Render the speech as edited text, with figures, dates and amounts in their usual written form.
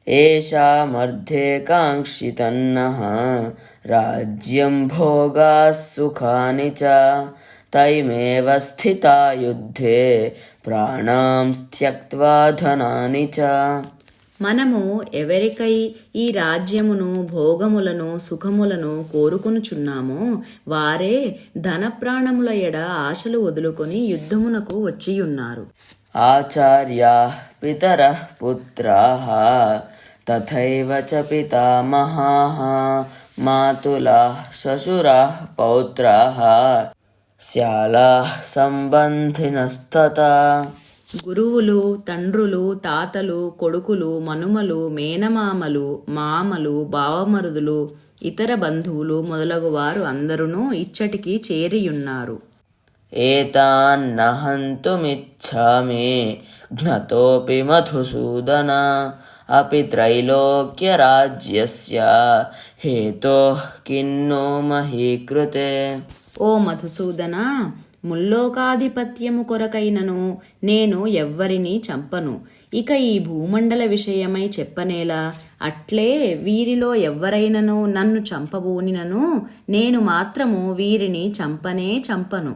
येषामर्थे काङ्क्षितन्नः राज्यं भोगाः सुखानि च तैमेव स्थिता युद्धे ప్రాణాం త్యక్త్వా ధనాని చ. మనము ఎవరికై ఈ రాజ్యమును భోగములను సుఖములను కోరుకొనుచున్నామో వారే ధన ప్రాణముల ఎడ ఆశలు వదులుకొని యుద్ధమునకు వచ్చియున్నారు. ఆచార్యాః పితరః పుత్రాః తథైవ చ పితామహాః మాతులాః శ్వశురాః పౌత్రాః శ్యాలాః సంబంధినస్తథా. గురువులు, తండ్రులు, తాతలు, కొడుకులు, మనుమలు, మేనమామలు, మామలు, బావమరుదులు, ఇతర బంధువులు మొదలగు వారు అందరూ ఇచ్చటికి చేరియున్నారు. ఏతాన్న హంతుమిచ్ఛామి జ్ఞతోపి మధుసూదన అపి త్రైలోక్యరాజ్యస్య హేతోః కిన్నో మహీకృతే. ఓ మధుసూదన, ముల్లోకాధిపత్యము కొరకైనను నేను ఎవ్వరినీ చంపను. ఇక ఈ భూమండల విషయమై చెప్పనేలా. అట్లే వీరిలో ఎవ్వరైనను నన్ను చంపబూనినను నేను మాత్రము వీరిని చంపను.